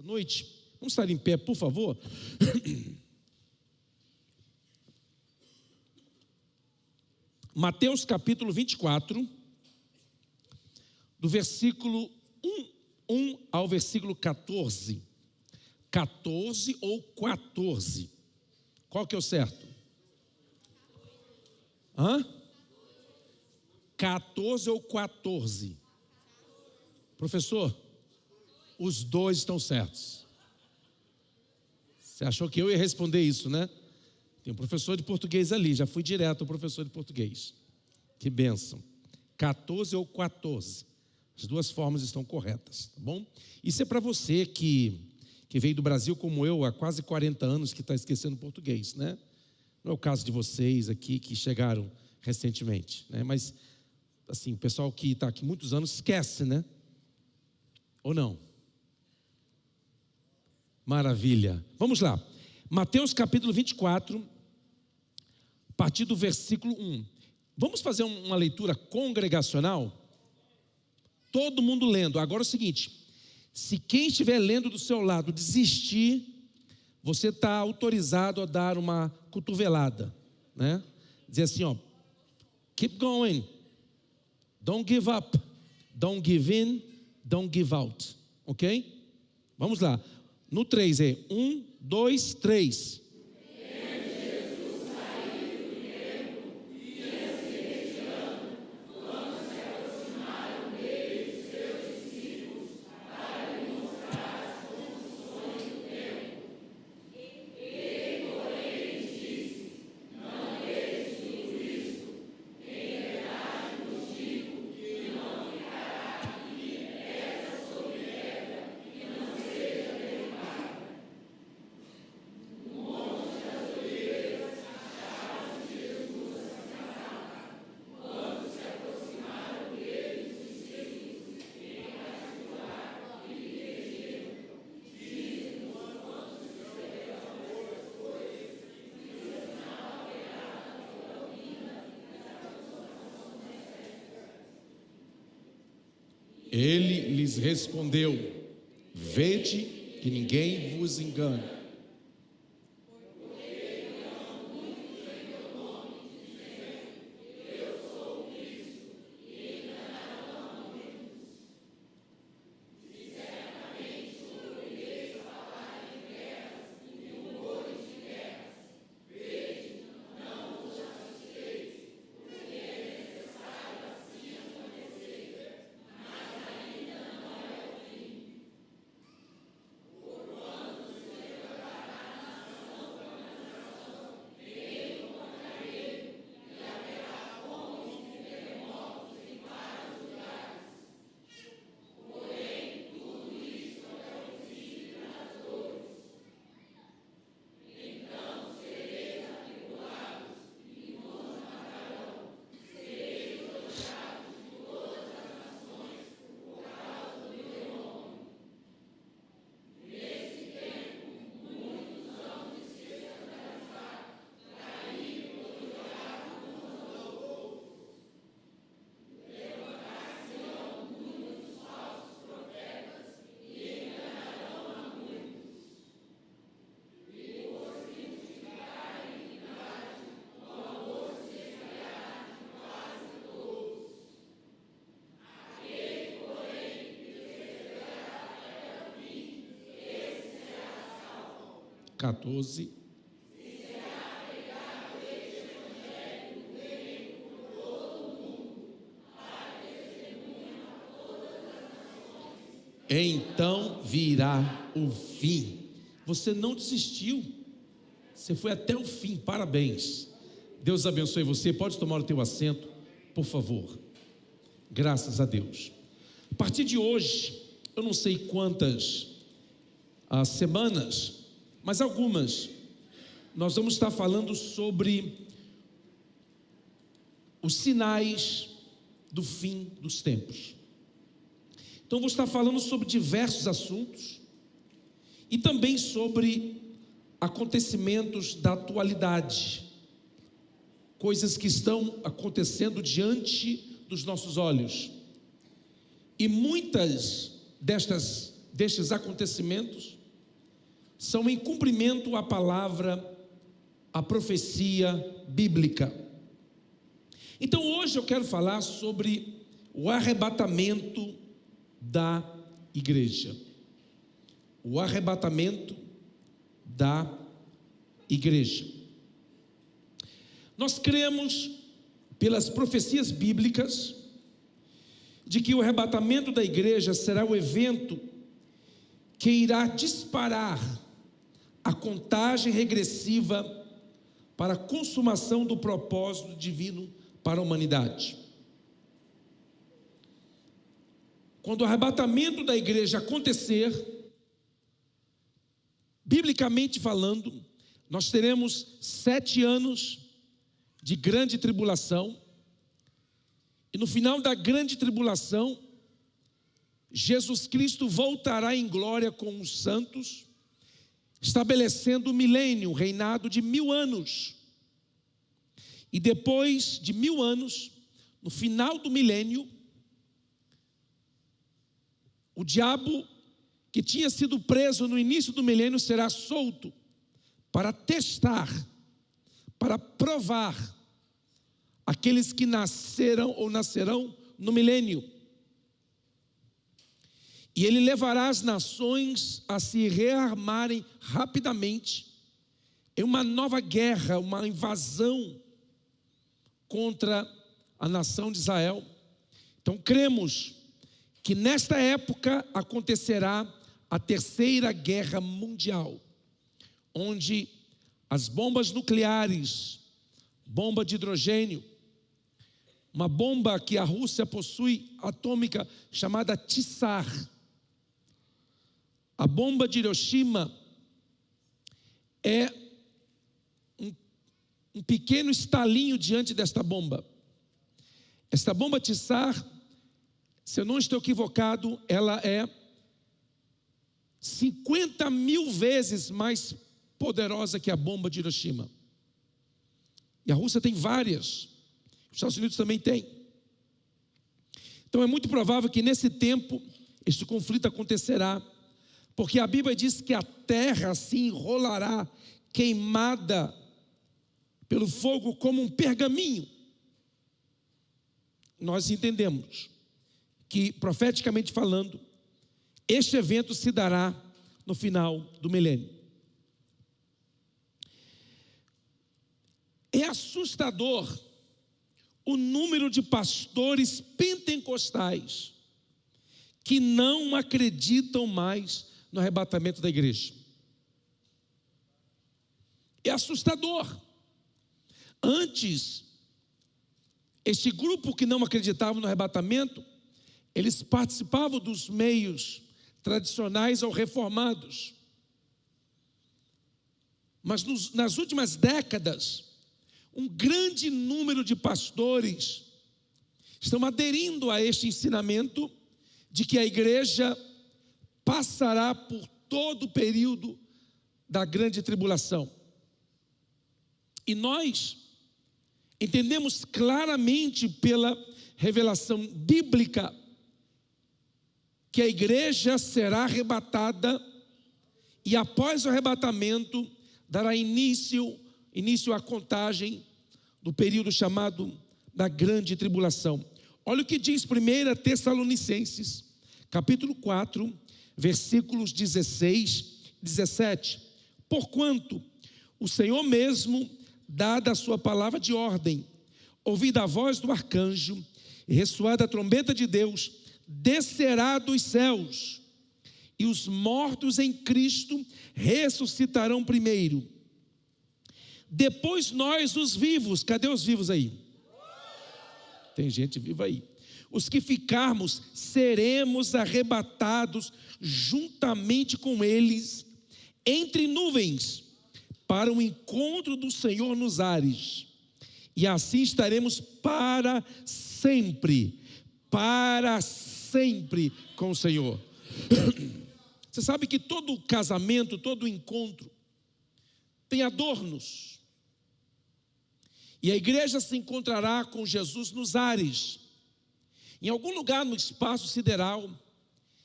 Boa noite. Vamos estar em pé, por favor. Mateus capítulo 24, do versículo 1 ao versículo 14. 14 ou 14? Qual que é o certo? 14 ou 14? Professor, os dois estão certos. Você achou que eu ia responder isso, né? Tem um professor de português ali, já fui direto ao professor de português. Que bênção. 14 ou 14. As duas formas estão corretas, tá bom? Isso é para você que veio do Brasil como eu há quase 40 anos, que está esquecendo português, né? Não é o caso de vocês aqui que chegaram recentemente, né? Mas, assim, o pessoal que está aqui muitos anos esquece, né? Ou não? Maravilha. Vamos lá. Mateus capítulo 24, a partir do versículo 1. Vamos fazer uma leitura congregacional? Todo mundo lendo. Agora é o seguinte: se quem estiver lendo do seu lado desistir, você está autorizado a dar uma cotovelada, né? Dizer assim, ó, keep going, don't give up, don't give in, don't give out, ok? Vamos lá, no 3 é 1, 2, 3. Ele lhes respondeu: vede que ninguém vos engane. Então virá o fim. Você não desistiu, você foi até o fim, parabéns. Deus abençoe você, pode tomar o teu assento, por favor. Graças a Deus. A partir de hoje, eu não sei quantas semanas, mas algumas, nós vamos estar falando sobre os sinais do fim dos tempos. Então vou estar falando sobre diversos assuntos e também sobre acontecimentos da atualidade, coisas que estão acontecendo diante dos nossos olhos. E muitas destas destes acontecimentos são em cumprimento à palavra, à profecia bíblica. Então hoje eu quero falar sobre o arrebatamento da igreja. O arrebatamento da igreja. Nós cremos, pelas profecias bíblicas, de que o arrebatamento da igreja será o evento que irá disparar a contagem regressiva para a consumação do propósito divino para a humanidade. Quando o arrebatamento da igreja acontecer, biblicamente falando, nós teremos 7 anos de grande tribulação, e no final da grande tribulação, Jesus Cristo voltará em glória com os santos, estabelecendo o milênio, um reinado de 1000 anos. E depois de 1000 anos, no final do milênio, o diabo que tinha sido preso no início do milênio será solto para testar, para provar aqueles que nasceram ou nascerão no milênio. E ele levará as nações a se rearmarem rapidamente em uma nova guerra, uma invasão contra a nação de Israel. Então cremos que nesta época acontecerá a terceira guerra mundial, onde as bombas nucleares, bomba de hidrogênio, uma bomba que a Rússia possui atômica chamada Tsar, a bomba de Hiroshima é um pequeno estalinho diante desta bomba. Esta bomba Tsar, se eu não estou equivocado, ela é 50.000 vezes mais poderosa que a bomba de Hiroshima. E a Rússia tem várias, os Estados Unidos também tem. Então é muito provável que nesse tempo este conflito acontecerá, porque a Bíblia diz que a terra se enrolará, queimada pelo fogo como um pergaminho. Nós entendemos que, profeticamente falando, este evento se dará no final do milênio. É assustador o número de pastores pentecostais que não acreditam mais no arrebatamento da igreja. É assustador. Antes, este grupo que não acreditava no arrebatamento, eles participavam dos meios tradicionais ou reformados. Mas nas últimas décadas, um grande número de pastores estão aderindo a este ensinamento de que a igreja passará por todo o período da grande tribulação. E nós entendemos claramente pela revelação bíblica que a igreja será arrebatada e após o arrebatamento dará início à contagem do período chamado da grande tribulação. Olha o que diz 1 Tessalonicenses, capítulo 4, versículos 16 e 17. Porquanto o Senhor mesmo, dada a sua palavra de ordem, ouvida a voz do arcanjo e ressoada a trombeta de Deus, descerá dos céus, e os mortos em Cristo ressuscitarão primeiro. Depois nós, os vivos, cadê os vivos aí? Tem gente viva aí. Os que ficarmos, seremos arrebatados juntamente com eles, entre nuvens, para o encontro do Senhor nos ares. E assim estaremos para sempre com o Senhor. Você sabe que todo casamento, todo encontro tem adornos. E a igreja se encontrará com Jesus nos ares, em algum lugar no espaço sideral,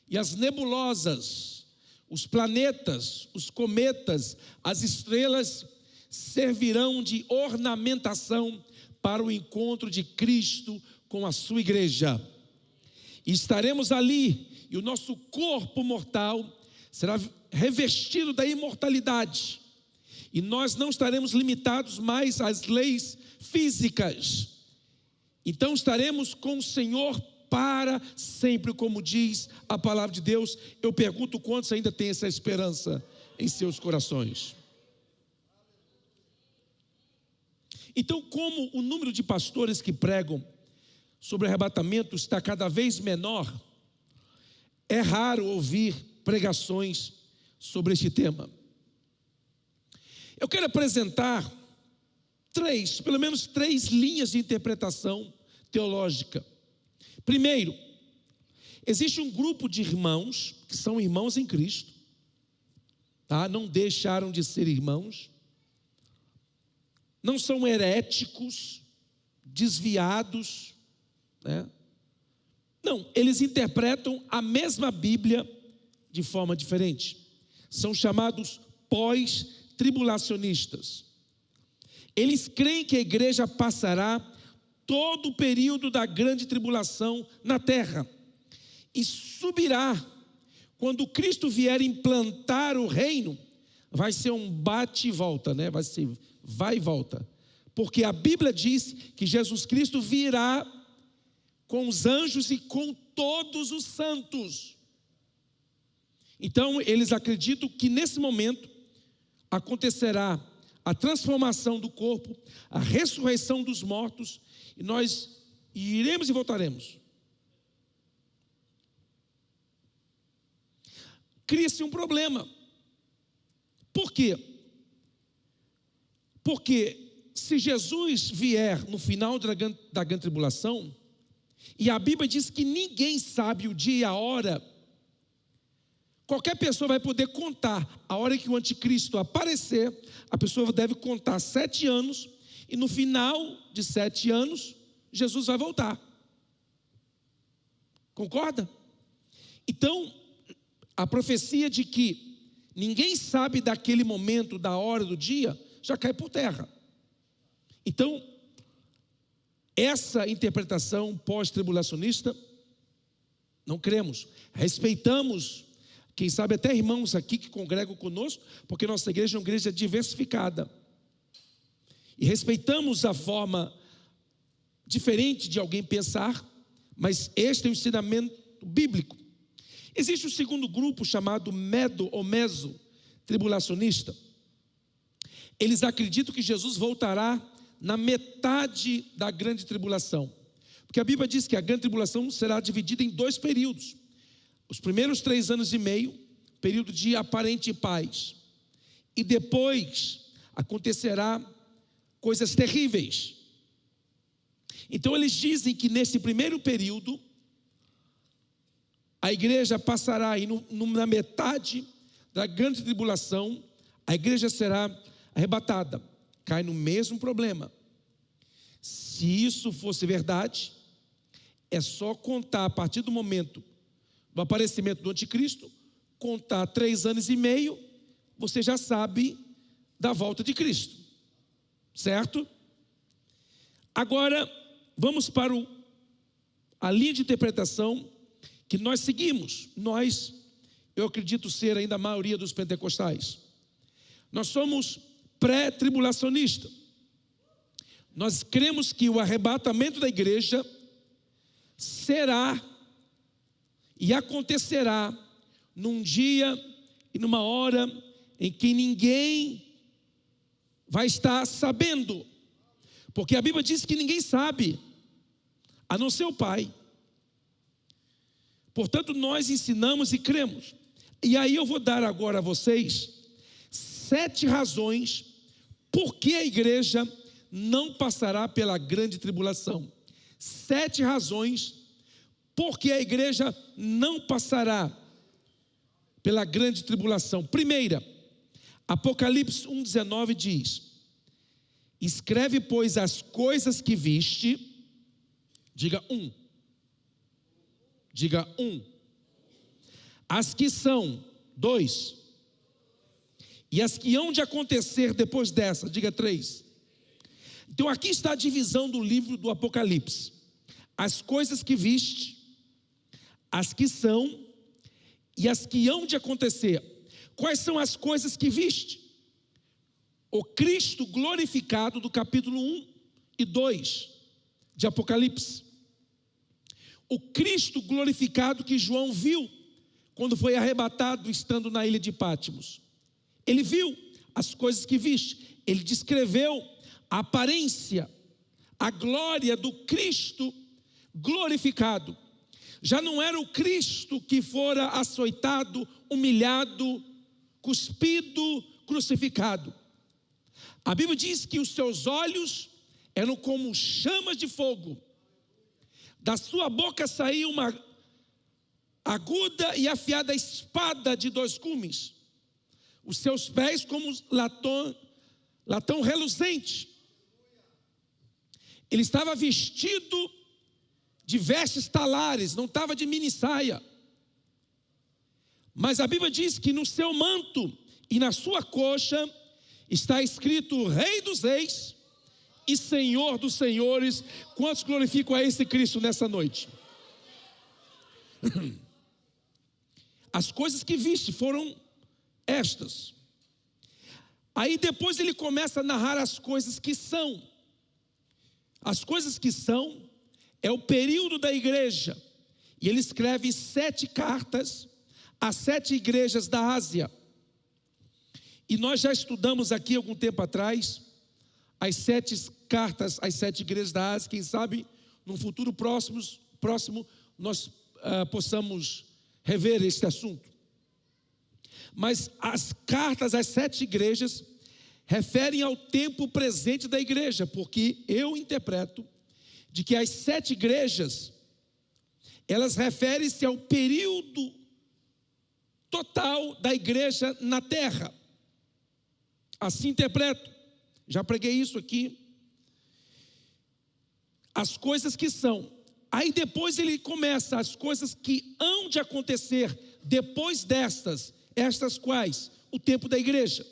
e as nebulosas, os planetas, os cometas, as estrelas servirão de ornamentação para o encontro de Cristo com a sua igreja. E estaremos ali, e o nosso corpo mortal será revestido da imortalidade. E nós não estaremos limitados mais às leis físicas. Então estaremos com o Senhor para sempre, como diz a palavra de Deus. Eu pergunto quantos ainda têm essa esperança em seus corações. Então, como o número de pastores que pregam sobre arrebatamento está cada vez menor, é raro ouvir pregações sobre este tema. Eu quero apresentar pelo menos três linhas de interpretação teológica. Primeiro, existe um grupo de irmãos, que são irmãos em Cristo, tá? Não deixaram de ser irmãos, não são heréticos, desviados, né? Não, eles interpretam a mesma Bíblia de forma diferente. São chamados pós-tribulacionistas. Eles creem que a igreja passará todo o período da grande tribulação na terra e subirá. Quando Cristo vier implantar o reino, vai ser um bate e volta, né? Vai ser vai e volta. Porque a Bíblia diz que Jesus Cristo virá com os anjos e com todos os santos. Então, eles acreditam que nesse momento acontecerá a transformação do corpo, a ressurreição dos mortos, e nós iremos e voltaremos. Cria-se um problema. Por quê? Porque se Jesus vier no final da grande tribulação, e a Bíblia diz que ninguém sabe o dia e a hora, qualquer pessoa vai poder contar a hora que o anticristo aparecer. A pessoa deve contar 7 anos, e no final de 7 anos, Jesus vai voltar. Concorda? Então, a profecia de que ninguém sabe daquele momento, da hora do dia, já cai por terra. Então, essa interpretação pós-tribulacionista, não cremos. Respeitamos, quem sabe até irmãos aqui que congregam conosco, porque nossa igreja é uma igreja diversificada. E respeitamos a forma diferente de alguém pensar, mas este é o ensinamento bíblico. Existe um segundo grupo chamado medo ou meso-tribulacionista. Eles acreditam que Jesus voltará na metade da grande tribulação. Porque a Bíblia diz que a grande tribulação será dividida em 2 períodos. Os primeiros 3 anos e meio, período de aparente paz. E depois acontecerá coisas terríveis. Então eles dizem que nesse primeiro período, a igreja passará aí na metade da grande tribulação, a igreja será arrebatada. Cai no mesmo problema. Se isso fosse verdade, é só contar a partir do momento do aparecimento do anticristo, contar 3 anos e meio, você já sabe da volta de Cristo. Certo? Agora, vamos para a linha de interpretação que nós seguimos. Eu acredito ser ainda a maioria dos pentecostais. Nós somos pré-tribulacionistas. Nós cremos que o arrebatamento da igreja será e acontecerá num dia e numa hora em que ninguém vai estar sabendo, porque a Bíblia diz que ninguém sabe, a não ser o Pai. Portanto, nós ensinamos e cremos. E aí eu vou dar agora a vocês 7 razões por que a igreja não passará pela grande tribulação. 7 razões por que a igreja não passará pela grande tribulação. Primeira, Apocalipse 1,19 diz: escreve, pois, as coisas que viste. Diga 1. as que são, 2, e as que hão de acontecer depois dessa, diga 3. Então aqui está a divisão do livro do Apocalipse: as coisas que viste, as que são e as que hão de acontecer. Quais são as coisas que viste? O Cristo glorificado do capítulo 1 e 2 de Apocalipse. O Cristo glorificado que João viu quando foi arrebatado estando na ilha de Patmos. Ele viu as coisas que viste. Ele descreveu a aparência, a glória do Cristo glorificado. Já não era o Cristo que fora açoitado, humilhado, cuspido, crucificado. A Bíblia diz que os seus olhos eram como chamas de fogo. Da sua boca saía uma aguda e afiada espada de 2 gumes. Os seus pés como latão reluzente. Ele estava vestido de vestes talares, não estava de mini saia. Mas a Bíblia diz que no seu manto e na sua coxa está escrito Rei dos Reis e Senhor dos Senhores. Quantos glorificam a esse Cristo nessa noite? As coisas que viste foram estas. Aí depois ele começa a narrar as coisas que são. As coisas que são é o período da igreja. E ele escreve 7 cartas às 7 igrejas da Ásia. E nós já estudamos aqui algum tempo atrás as 7 cartas às 7 igrejas da Ásia. Quem sabe num futuro próximo nós possamos rever este assunto. Mas as cartas às 7 igrejas referem ao tempo presente da igreja, porque eu interpreto de que as 7 igrejas, elas referem-se ao período total da igreja na terra. Assim interpreto, já preguei isso aqui. As coisas que são. Aí depois ele começa as coisas que hão de acontecer depois destas. Estas quais? O tempo da igreja.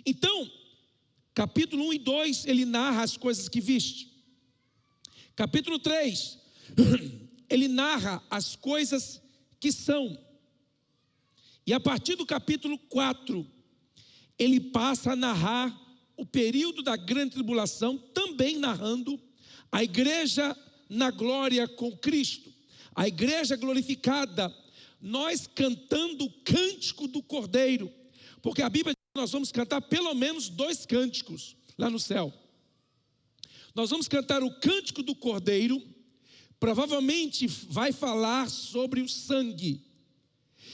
Então, capítulo 1 e 2, ele narra as coisas que viste. Capítulo 3, ele narra as coisas que são. E a partir do capítulo 4, ele passa a narrar o período da grande tribulação, também narrando a igreja na glória com Cristo. A igreja glorificada, nós cantando o cântico do Cordeiro, porque a Bíblia diz que nós vamos cantar pelo menos 2 cânticos lá no céu. Nós vamos cantar o cântico do Cordeiro, provavelmente vai falar sobre o sangue.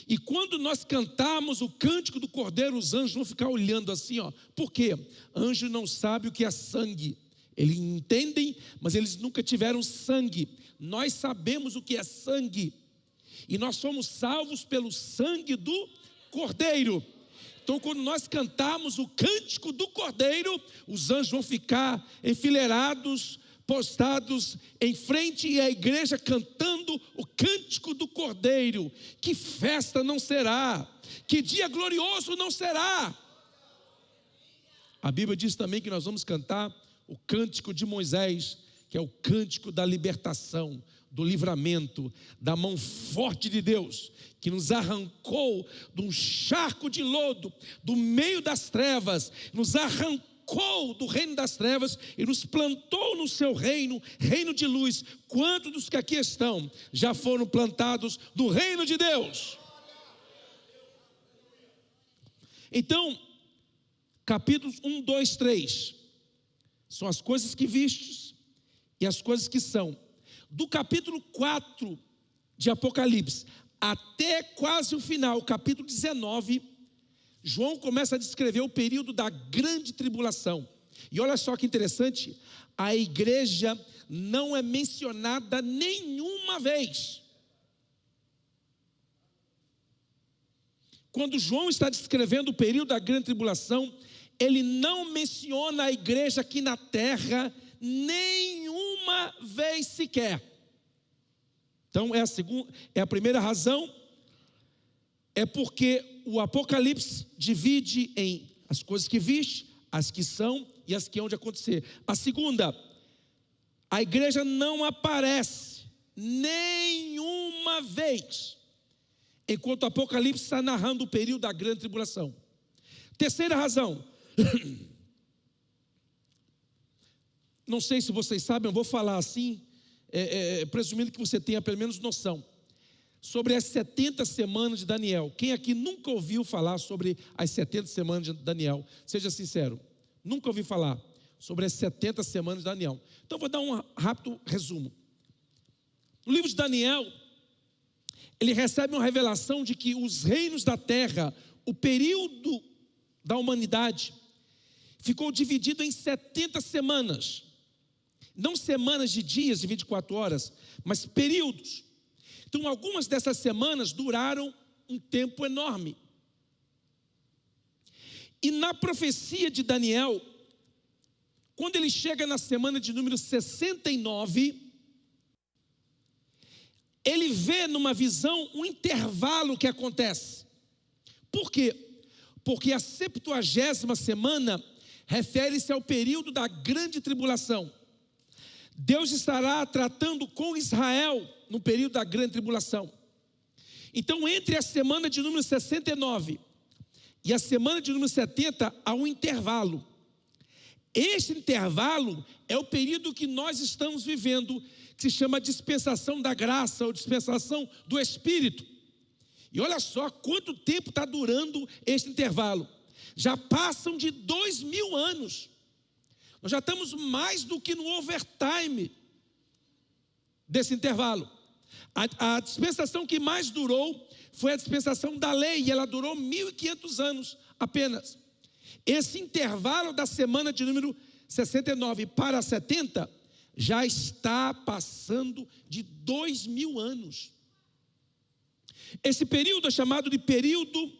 E quando nós cantarmos o cântico do Cordeiro, os anjos vão ficar olhando assim, ó. Por quê? Anjo não sabe o que é sangue. Eles entendem, mas eles nunca tiveram sangue. Nós sabemos o que é sangue. E nós somos salvos pelo sangue do Cordeiro. Então, quando nós cantarmos o cântico do Cordeiro, os anjos vão ficar enfileirados, postados em frente, e a igreja cantando o cântico do Cordeiro. Que festa não será? Que dia glorioso não será? A Bíblia diz também que nós vamos cantar o cântico de Moisés, que é o cântico da libertação, do livramento, da mão forte de Deus, que nos arrancou de um charco de lodo, do meio das trevas, nos arrancou do reino das trevas e nos plantou no seu reino, reino de luz. Quantos dos que aqui estão já foram plantados do reino de Deus? Então, capítulos 1, 2, 3, são as coisas que vistes e as coisas que são. Do capítulo 4 de Apocalipse até quase o final, capítulo 19, João começa a descrever o período da grande tribulação. E olha só que interessante, a igreja não é mencionada nenhuma vez. Quando João está descrevendo o período da grande tribulação, ele não menciona a igreja aqui na terra nenhuma vez sequer. Então é a primeira razão é porque o Apocalipse divide em as coisas que viste, as que são e as que hão de acontecer. A segunda, a igreja não aparece nenhuma vez enquanto o Apocalipse está narrando o período da grande tribulação. Terceira razão, não sei se vocês sabem, eu vou falar assim, presumindo que você tenha pelo menos noção, sobre as 70 semanas de Daniel. Quem aqui nunca ouviu falar sobre as 70 semanas de Daniel? Seja sincero, nunca ouvi falar sobre as 70 semanas de Daniel. Então vou dar um rápido resumo. No livro de Daniel, ele recebe uma revelação de que os reinos da terra, o período da humanidade, ficou dividido em 70 semanas. Não semanas de dias de 24 horas, mas períodos. Então, algumas dessas semanas duraram um tempo enorme. E na profecia de Daniel, quando ele chega na semana de número 69, ele vê numa visão um intervalo que acontece. Por quê? Porque a 70ª semana refere-se ao período da grande tribulação. Deus estará tratando com Israel no período da grande tribulação. Então, entre a semana de número 69 e a semana de número 70, há um intervalo. Este intervalo é o período que nós estamos vivendo, que se chama dispensação da graça ou dispensação do Espírito. E olha só quanto tempo está durando este intervalo. Já passam de 2000 anos. Nós já estamos mais do que no overtime desse intervalo. A dispensação que mais durou foi a dispensação da lei, e ela durou 1500 anos apenas. Esse intervalo da semana de número 69 para 70 já está passando de 2000 anos. Esse período é chamado de período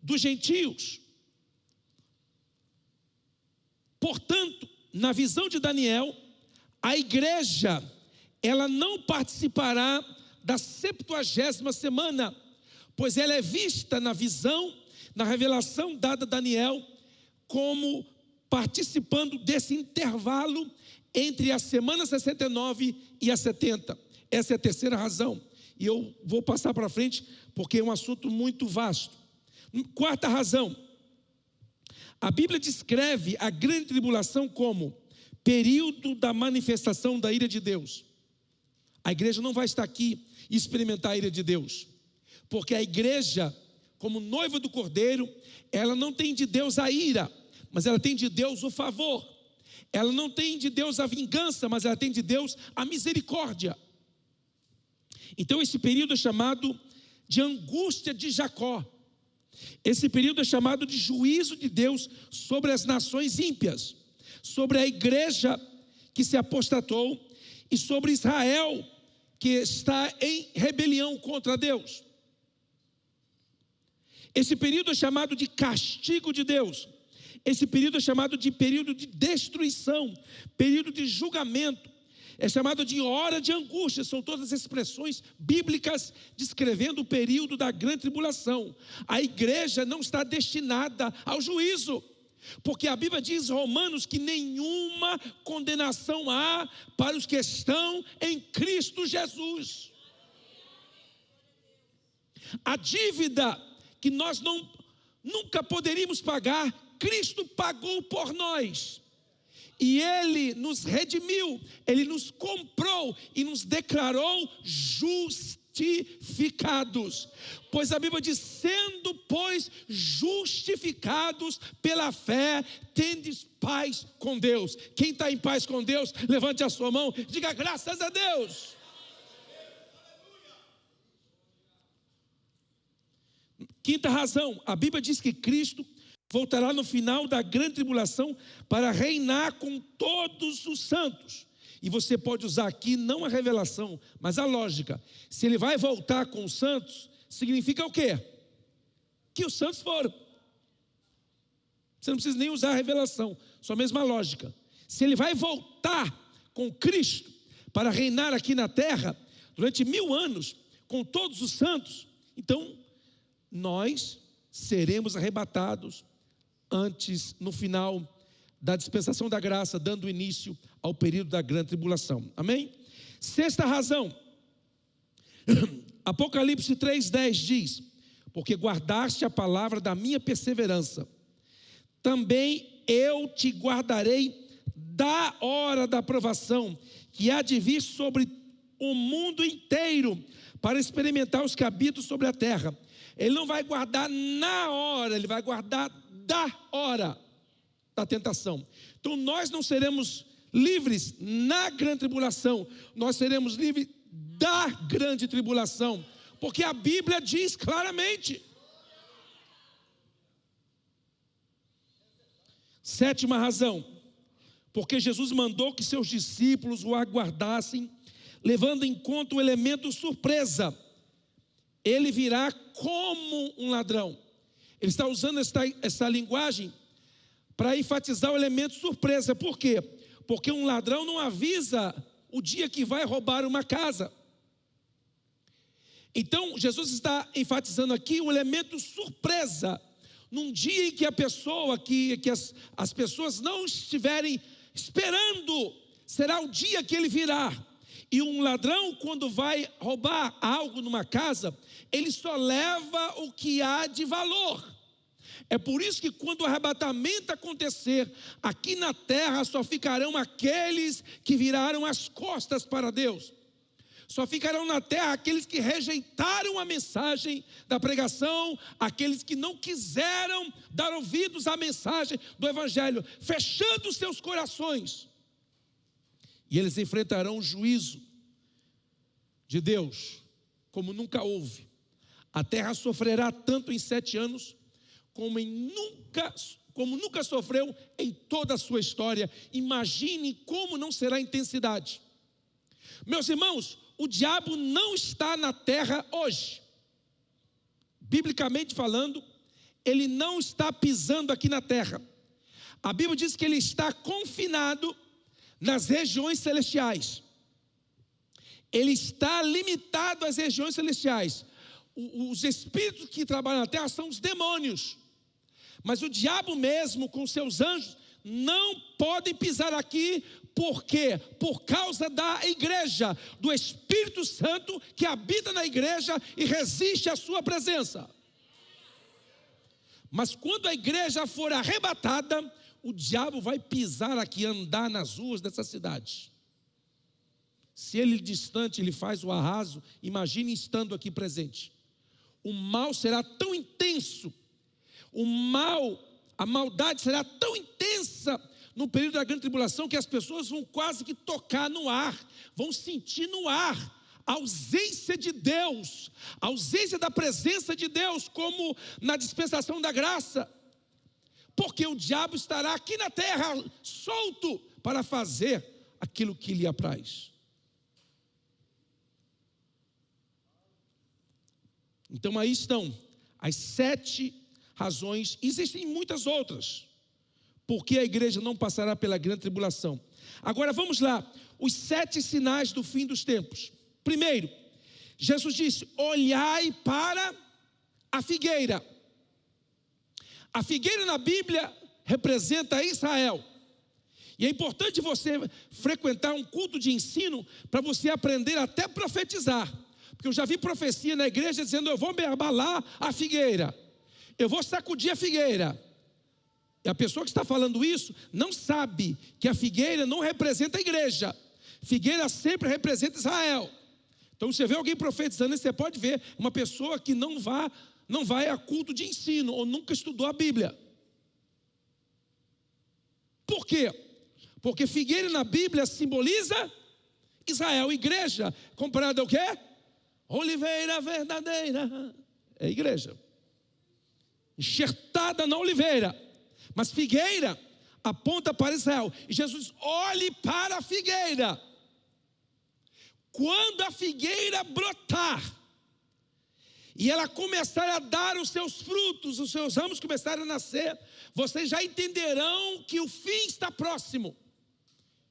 dos gentios. Portanto, na visão de Daniel, a igreja, ela não participará da 70ª semana, pois ela é vista na visão, na revelação dada a Daniel, como participando desse intervalo entre a semana 69 e a 70. Essa é a terceira razão, e eu vou passar para frente, porque é um assunto muito vasto. Quarta razão, a Bíblia descreve a grande tribulação como período da manifestação da ira de Deus. A igreja não vai estar aqui e experimentar a ira de Deus, porque a igreja, como noiva do Cordeiro, ela não tem de Deus a ira, mas ela tem de Deus o favor. Ela não tem de Deus a vingança, mas ela tem de Deus a misericórdia. Então esse período é chamado de angústia de Jacó. Esse período é chamado de juízo de Deus sobre as nações ímpias, sobre a igreja que se apostatou e sobre Israel que está em rebelião contra Deus. Esse período é chamado de castigo de Deus. Esse período é chamado de período de destruição, período de julgamento. É chamado de hora de angústia. São todas as expressões bíblicas descrevendo o período da grande tribulação. A igreja não está destinada ao juízo, porque a Bíblia diz em Romanos que nenhuma condenação há para os que estão em Cristo Jesus. A dívida que nós nunca poderíamos pagar, Cristo pagou por nós. E Ele nos redimiu, Ele nos comprou e nos declarou justificados. Pois a Bíblia diz, sendo, pois, justificados pela fé, tendes paz com Deus. Quem está em paz com Deus, levante a sua mão, diga graças a Deus. Quinta razão, a Bíblia diz que Cristo voltará no final da grande tribulação para reinar com todos os santos. E você pode usar aqui não a revelação, mas a lógica. Se ele vai voltar com os santos, significa o quê? Que os santos foram. Você não precisa nem usar a revelação, só a mesma lógica. Se ele vai voltar com Cristo para reinar aqui na terra durante 1000 anos com todos os santos, então nós seremos arrebatados antes, no final da dispensação da graça, dando início ao período da grande tribulação. Amém? Sexta razão, Apocalipse 3:10 diz: porque guardaste a palavra da minha perseverança, também eu te guardarei da hora da provação, que há de vir sobre o mundo inteiro, para experimentar os que habitam sobre a terra. Ele não vai guardar na hora, ele vai guardar da hora da tentação. Então nós não seremos livres na grande tribulação, nós seremos livres da grande tribulação, porque a Bíblia diz claramente. Sétima razão, porque Jesus mandou que seus discípulos o aguardassem, levando em conta o elemento surpresa. Ele virá como um ladrão. Ele está usando essa linguagem para enfatizar o elemento surpresa. Por quê? Porque um ladrão não avisa o dia que vai roubar uma casa. Então, Jesus está enfatizando aqui o elemento surpresa. Num dia em que a pessoa, que as pessoas não estiverem esperando, será o dia que ele virá. E um ladrão, quando vai roubar algo numa casa, ele só leva o que há de valor. É por isso que quando o arrebatamento acontecer, aqui na terra só ficarão aqueles que viraram as costas para Deus. Só ficarão na terra aqueles que rejeitaram a mensagem da pregação, aqueles que não quiseram dar ouvidos à mensagem do Evangelho, fechando seus corações. E eles enfrentarão o juízo de Deus, como nunca houve. A terra sofrerá tanto em 7 anos, como nunca sofreu em toda a sua história. Imagine como não será a intensidade. Meus irmãos, o diabo não está na terra hoje. Biblicamente falando, ele não está pisando aqui na terra. A Bíblia diz que ele está confinado nas regiões celestiais. Ele está limitado às regiões celestiais. Os espíritos que trabalham na terra são os demônios. Mas o diabo mesmo, com seus anjos, não podem pisar aqui. Por quê? Por causa da igreja, do Espírito Santo que habita na igreja e resiste à sua presença. Mas quando a igreja for arrebatada, o diabo vai pisar aqui, andar nas ruas dessa cidade. Se ele distante, ele faz o arraso, imagine estando aqui presente. O mal será tão intenso, a maldade será tão intensa no período da grande tribulação, que as pessoas vão quase que tocar no ar, vão sentir no ar a ausência de Deus, a ausência da presença de Deus, como na dispensação da graça, porque o diabo estará aqui na terra, solto, para fazer aquilo que lhe apraz. Então aí estão as 7 razões, existem muitas outras, porque a igreja não passará pela grande tribulação. Agora vamos lá, os 7 sinais do fim dos tempos. Primeiro, Jesus disse: olhai para a figueira. A figueira na Bíblia representa Israel. E é importante você frequentar um culto de ensino para você aprender até a profetizar. Porque eu já vi profecia na igreja dizendo: eu vou me abalar a figueira, eu vou sacudir a figueira. E a pessoa que está falando isso não sabe que a figueira não representa a igreja. Figueira sempre representa Israel. Então você vê alguém profetizando, você pode ver uma pessoa que não vai a culto de ensino ou nunca estudou a Bíblia. Por quê? Porque figueira na Bíblia simboliza Israel. Igreja comparada ao quê? Oliveira verdadeira. É igreja enxertada na oliveira. Mas figueira aponta para Israel. E Jesus: olhe para a figueira. Quando a figueira brotar e ela começar a dar os seus frutos, os seus ramos começarem a nascer, vocês já entenderão que o fim está próximo.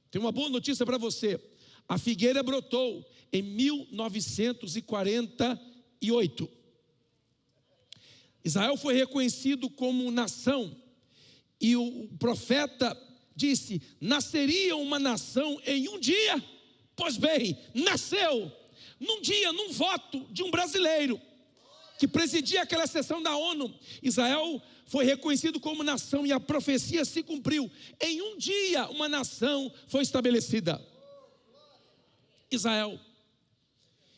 Tem uma boa notícia para você. A figueira brotou em 1948. Israel foi reconhecido como nação, e o profeta disse: nasceria uma nação em um dia. Pois bem, nasceu num dia, num voto de um brasileiro que presidia aquela sessão da ONU. Israel foi reconhecido como nação e a profecia se cumpriu. Em um dia, uma nação foi estabelecida, Israel.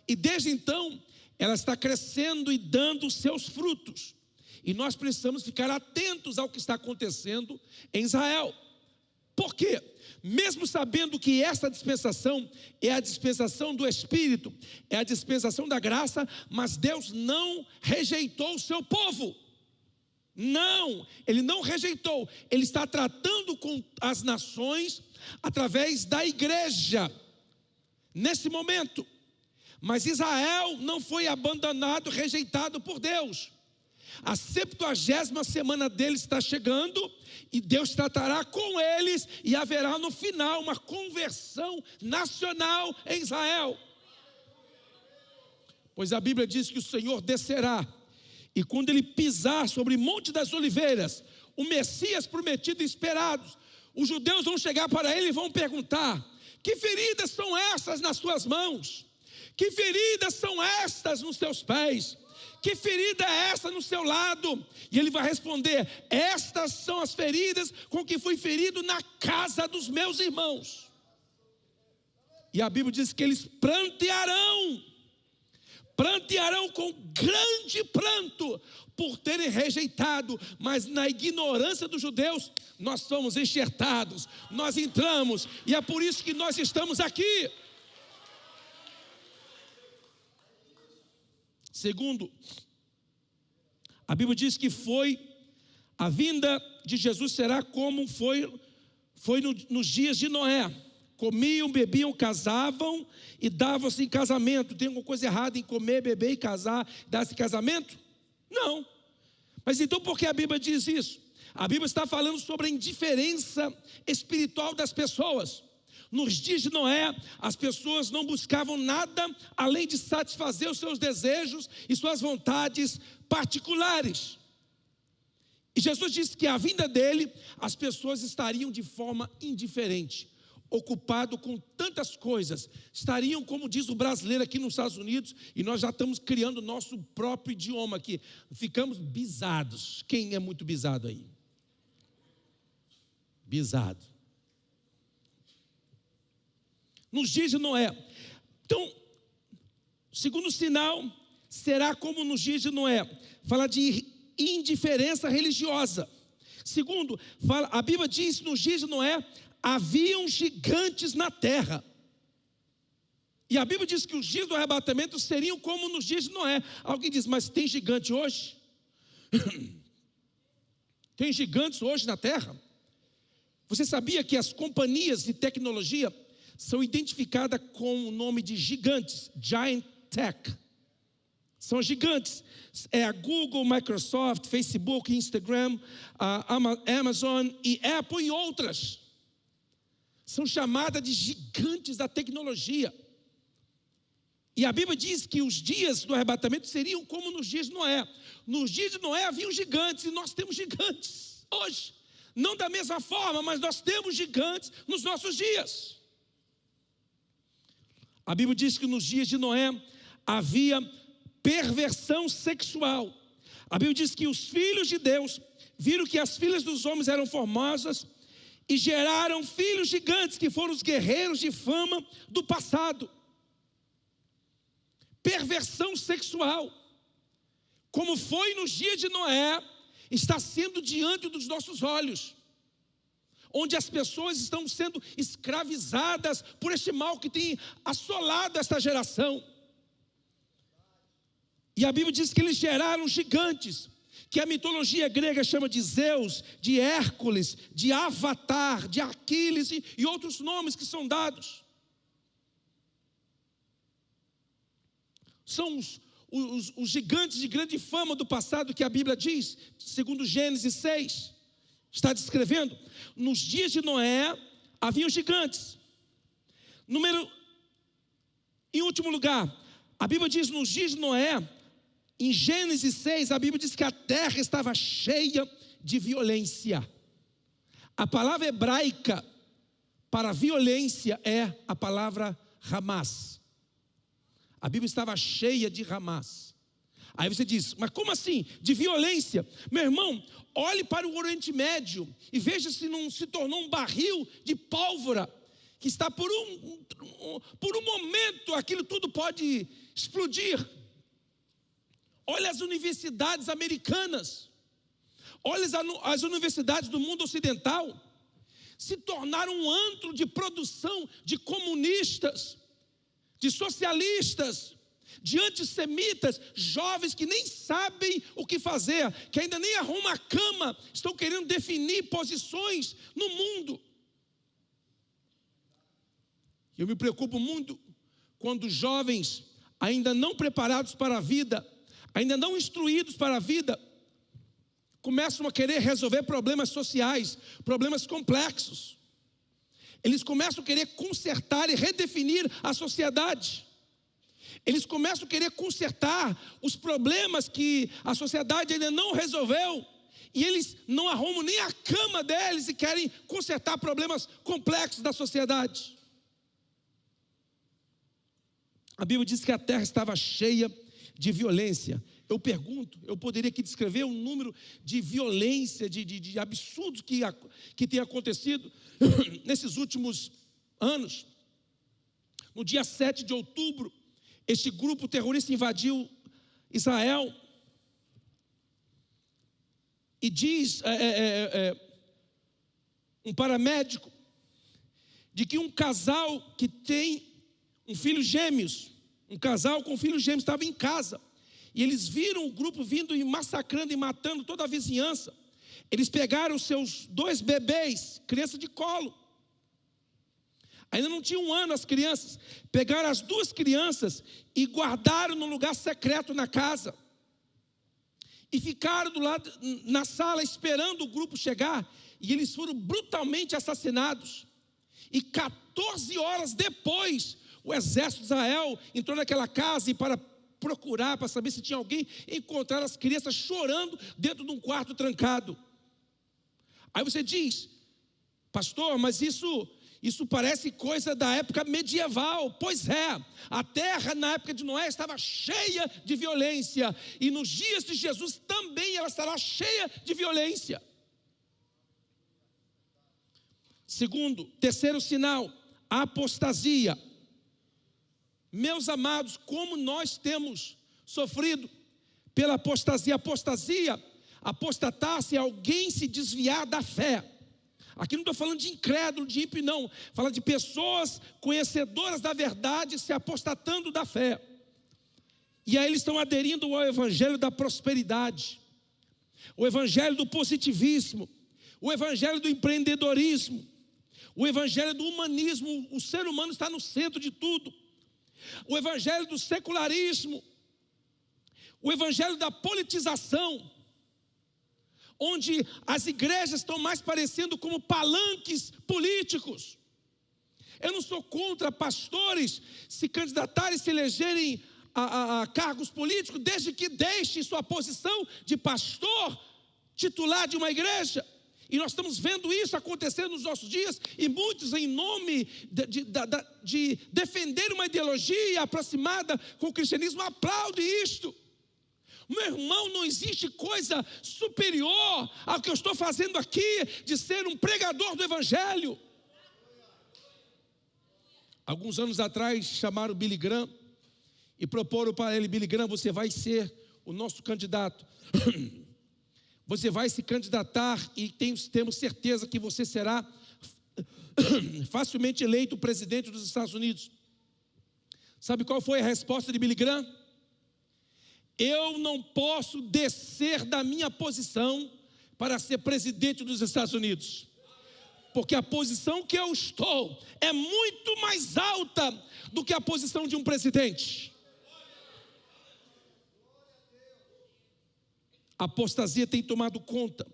E desde então, ela está crescendo e dando seus frutos. E nós precisamos ficar atentos ao que está acontecendo em Israel. Por quê? Mesmo sabendo que esta dispensação é a dispensação do Espírito, é a dispensação da graça, mas Deus não rejeitou o seu povo. Não, Ele não rejeitou. Ele está tratando com as nações através da igreja, nesse momento. Mas Israel não foi abandonado, rejeitado por Deus. A 70ª semana deles está chegando, e Deus tratará com eles, e haverá no final uma conversão nacional em Israel. Pois a Bíblia diz que o Senhor descerá, e quando Ele pisar sobre o Monte das Oliveiras, o Messias prometido e esperado, os judeus vão chegar para Ele e vão perguntar: que feridas são essas nas suas mãos? Que feridas são estas nos seus pés? Que ferida é essa no seu lado? E ele vai responder: estas são as feridas com que fui ferido na casa dos meus irmãos. E a Bíblia diz que eles prantearão com grande pranto, por terem rejeitado. Mas na ignorância dos judeus, nós fomos enxertados, nós entramos, e é por isso que nós estamos aqui. Segundo, a Bíblia diz que a vinda de Jesus será como foi nos dias de Noé. Comiam, bebiam, casavam e davam-se em casamento. Tem alguma coisa errada em comer, beber e casar, dar-se em casamento? Não. Mas então por que a Bíblia diz isso? A Bíblia está falando sobre a indiferença espiritual das pessoas. Nos dias de Noé, as pessoas não buscavam nada além de satisfazer os seus desejos e suas vontades particulares. E Jesus disse que à vinda dele, as pessoas estariam de forma indiferente, ocupado com tantas coisas, estariam, como diz o brasileiro aqui nos Estados Unidos, e nós já estamos criando o nosso próprio idioma aqui, ficamos bizados. Quem é muito bizado aí? Bizado. Nos dias de Noé. Então, segundo sinal, será como nos dias de Noé. Fala de indiferença religiosa. Segundo, a Bíblia diz que nos dias de Noé haviam gigantes na terra. E a Bíblia diz que os dias do arrebatamento seriam como nos dias de Noé. Alguém diz: mas tem gigante hoje? Tem gigantes hoje na terra? Você sabia que as companhias de tecnologia são identificadas com o nome de gigantes, Giant Tech? São gigantes. É a Google, Microsoft, Facebook, Instagram, a Amazon e Apple e outras. São chamadas de gigantes da tecnologia. E a Bíblia diz que os dias do arrebatamento seriam como nos dias de Noé. Nos dias de Noé haviam gigantes, e nós temos gigantes hoje. Não da mesma forma, mas nós temos gigantes nos nossos dias. A Bíblia diz que nos dias de Noé havia perversão sexual. A Bíblia diz que os filhos de Deus viram que as filhas dos homens eram formosas e geraram filhos gigantes, que foram os guerreiros de fama do passado. Perversão sexual, como foi nos dias de Noé, está sendo diante dos nossos olhos, onde as pessoas estão sendo escravizadas por este mal que tem assolado esta geração. E a Bíblia diz que eles geraram gigantes, que a mitologia grega chama de Zeus, de Hércules, de Avatar, de Aquiles e outros nomes que são dados. São os gigantes de grande fama do passado que a Bíblia diz, segundo Gênesis 6, está descrevendo. Nos dias de Noé, haviam gigantes. Em último lugar, a Bíblia diz, nos dias de Noé, Em Gênesis 6, a Bíblia diz que a terra estava cheia de violência. A palavra hebraica para violência é a palavra Hamas. A Bíblia estava cheia de Hamas. Aí você diz, mas como assim? De violência? Meu irmão, olhe para o Oriente Médio e veja se não se tornou um barril de pólvora, que está por um momento, aquilo tudo pode explodir. Olha as universidades americanas, olha as universidades do mundo ocidental, se tornaram um antro de produção de comunistas, de socialistas, de antissemitas, jovens que nem sabem o que fazer, que ainda nem arrumam a cama, estão querendo definir posições no mundo. Eu me preocupo muito quando jovens ainda não preparados para a vida, ainda não instruídos para a vida, começam a querer resolver problemas sociais, problemas complexos. Eles começam a querer consertar e redefinir a sociedade. Eles começam a querer consertar os problemas que a sociedade ainda não resolveu. E eles não arrumam nem a cama deles e querem consertar problemas complexos da sociedade. A Bíblia diz que a terra estava cheia de violência. Eu pergunto, eu poderia aqui descrever um número de violência, de absurdos que tem acontecido nesses últimos anos. No dia 7 de outubro, este grupo terrorista invadiu Israel. E diz um paramédico de que um casal que tem um filho gêmeos, um casal com filhos gêmeos estava em casa. E eles viram o grupo vindo e massacrando e matando toda a vizinhança. Eles pegaram seus 2 bebês, criança de colo. Ainda não tinha 1 ano as crianças. Pegaram as 2 crianças e guardaram num lugar secreto na casa. E ficaram do lado, na sala, esperando o grupo chegar. E eles foram brutalmente assassinados. E 14 horas depois, o exército de Israel entrou naquela casa e para procurar, para saber se tinha alguém, encontraram as crianças chorando dentro de um quarto trancado. Aí você diz, pastor, mas isso parece coisa da época medieval. Pois é, a terra na época de Noé estava cheia de violência, e nos dias de Jesus também ela estará cheia de violência. Terceiro sinal, a apostasia. Meus amados, como nós temos sofrido pela apostasia. Apostatar-se é alguém se desviar da fé. Aqui não estou falando de incrédulo, de ímpio, não. Fala de pessoas conhecedoras da verdade se apostatando da fé. E aí eles estão aderindo ao evangelho da prosperidade, o evangelho do positivismo, o evangelho do empreendedorismo, o evangelho do humanismo. O ser humano está no centro de tudo. O evangelho do secularismo, o evangelho da politização, onde as igrejas estão mais parecendo como palanques políticos. Eu não sou contra pastores se candidatarem, se elegerem a cargos políticos, desde que deixem sua posição de pastor titular de uma igreja. E nós estamos vendo isso acontecer nos nossos dias, e muitos, em nome de defender uma ideologia aproximada com o cristianismo, aplaudem isto. Meu irmão, não existe coisa superior ao que eu estou fazendo aqui, de ser um pregador do evangelho. Alguns anos atrás chamaram Billy Graham e proporam para ele: Billy Graham, você vai ser o nosso candidato. Você vai se candidatar e temos certeza que você será facilmente eleito presidente dos Estados Unidos. Sabe qual foi a resposta de Billy Graham? Eu não posso descer da minha posição para ser presidente dos Estados Unidos, porque a posição que eu estou é muito mais alta do que a posição de um presidente. A apostasia tem tomado conta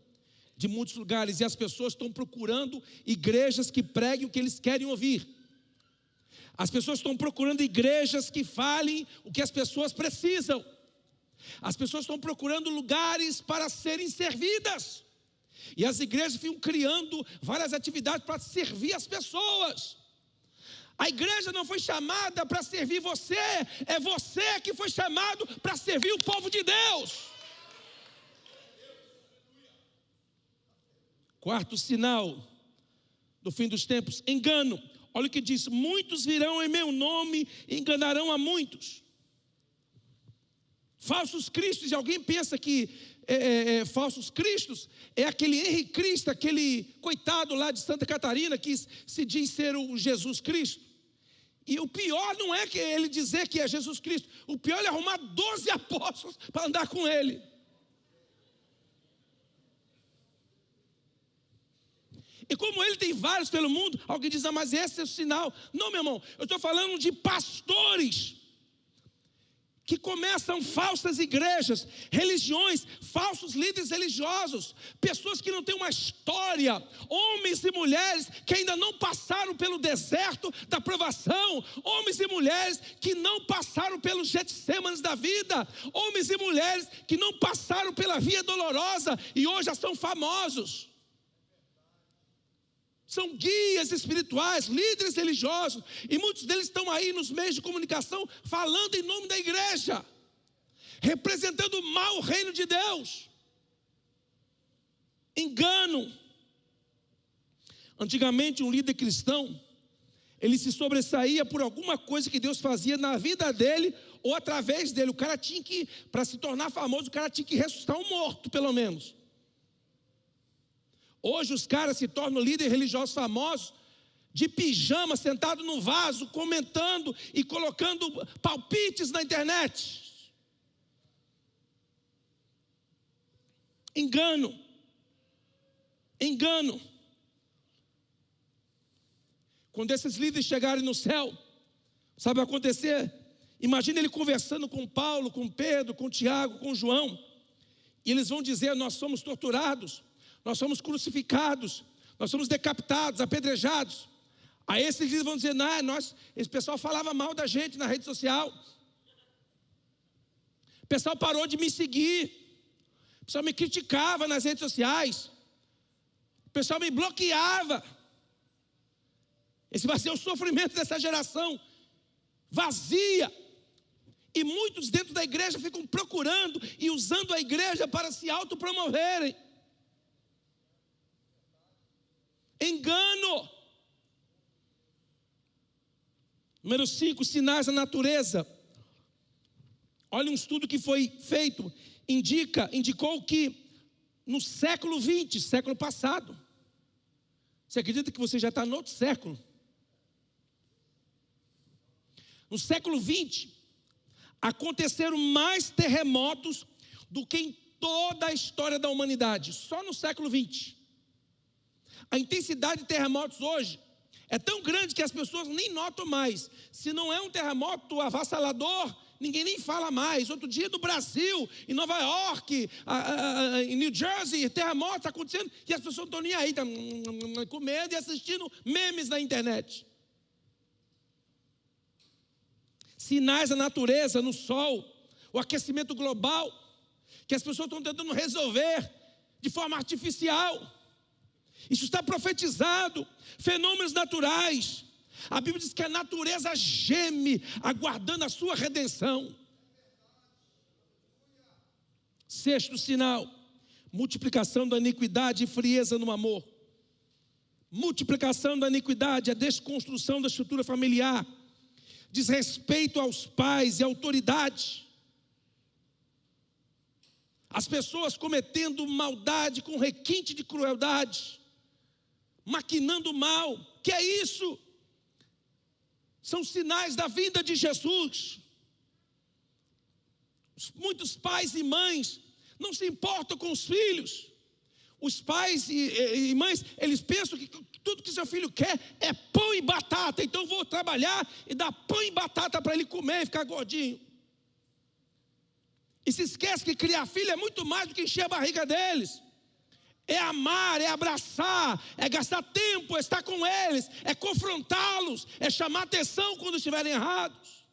de muitos lugares, e as pessoas estão procurando igrejas que preguem o que eles querem ouvir. As pessoas estão procurando igrejas que falem o que as pessoas precisam. As pessoas estão procurando lugares para serem servidas. E as igrejas ficam criando várias atividades para servir as pessoas. A igreja não foi chamada para servir você, é você que foi chamado para servir o povo de Deus. Quarto sinal do fim dos tempos, engano. Olha o que diz: muitos virão em meu nome e enganarão a muitos. Falsos cristos, e alguém pensa que falsos cristos é aquele Henrique Cristo, aquele coitado lá de Santa Catarina que se diz ser o Jesus Cristo. E o pior não é que ele dizer que é Jesus Cristo, o pior é arrumar 12 apóstolos para andar com ele. E como ele tem vários pelo mundo, alguém diz: mas esse é o sinal. Não, meu irmão, eu estou falando de pastores que começam falsas igrejas, religiões, falsos líderes religiosos, pessoas que não têm uma história, homens e mulheres que ainda não passaram pelo deserto da provação, homens e mulheres que não passaram pelos Getsêmanes da vida, homens e mulheres que não passaram pela via dolorosa e hoje já são famosos. São guias espirituais, líderes religiosos, e muitos deles estão aí nos meios de comunicação falando em nome da igreja, representando mal o reino de Deus. Engano. Antigamente um líder cristão, ele se sobressaía por alguma coisa que Deus fazia na vida dele ou através dele. O cara tinha que, para se tornar famoso, o cara tinha que ressuscitar um morto, pelo menos. Hoje os caras se tornam líderes religiosos famosos, de pijama, sentado no vaso, comentando e colocando palpites na internet. Engano. Engano. Quando esses líderes chegarem no céu, sabe o que vai acontecer? Imagina ele conversando com Paulo, com Pedro, com Tiago, com João, e eles vão dizer: nós somos torturados, nós somos crucificados, nós somos decapitados, apedrejados. Aí esses líderes vão dizer: não, esse pessoal falava mal da gente na rede social, o pessoal parou de me seguir, o pessoal me criticava nas redes sociais, o pessoal me bloqueava. Esse vai ser o sofrimento dessa geração vazia. E muitos dentro da igreja ficam procurando e usando a igreja para se autopromoverem. Engano. Número 5, sinais da natureza. Olha um estudo que foi feito, indicou que no século 20, século passado, você acredita que você já está no outro século? No século 20, aconteceram mais terremotos do que em toda a história da humanidade, só no século 20. A intensidade de terremotos hoje é tão grande que as pessoas nem notam mais. Se não é um terremoto avassalador, ninguém nem fala mais. Outro dia no Brasil, em Nova York, em New Jersey, terremotos acontecendo e as pessoas não estão nem aí, estão com medo e assistindo memes na internet. Sinais da natureza no sol, o aquecimento global, que as pessoas estão tentando resolver de forma artificial. Isso está profetizado. Fenômenos naturais. A Bíblia diz que a natureza geme, aguardando a sua redenção. Sexto sinal: multiplicação da iniquidade e frieza no amor. Multiplicação da iniquidade, a desconstrução da estrutura familiar, desrespeito aos pais e autoridade. As pessoas cometendo maldade com requinte de crueldade, maquinando mal. Que é isso? São sinais da vinda de Jesus. Muitos pais e mães não se importam com os filhos. Os pais e mães, eles pensam que tudo que seu filho quer é pão e batata. Então vou trabalhar e dar pão e batata para ele comer e ficar gordinho. E se esquece que criar filho é muito mais do que encher a barriga deles. É amar, é abraçar, é gastar tempo, é estar com eles, é confrontá-los, é chamar atenção quando estiverem errados.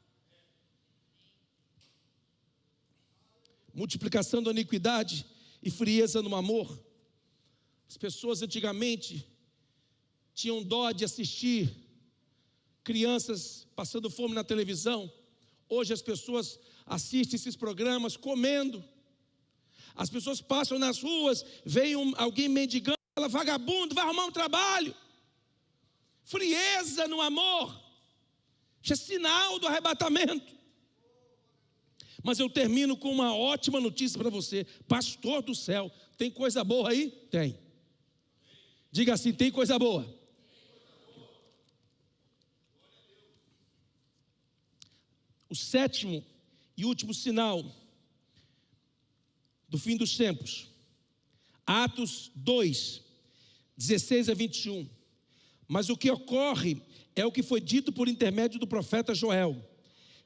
multiplicação da iniquidade e frieza no amor. As pessoas antigamente tinham dó de assistir crianças passando fome na televisão. Hoje as pessoas assistem esses programas comendo. As pessoas passam nas ruas, vem alguém mendigando, fala: vagabundo, vai arrumar um trabalho. Frieza no amor, isso é sinal do arrebatamento. Mas eu termino com uma ótima notícia para você. Pastor do céu, tem coisa boa aí? Tem. Diga assim: tem coisa boa. O sétimo e último sinal do fim dos tempos, Atos 2, 16 a 21. Mas o que ocorre é o que foi dito por intermédio do profeta Joel.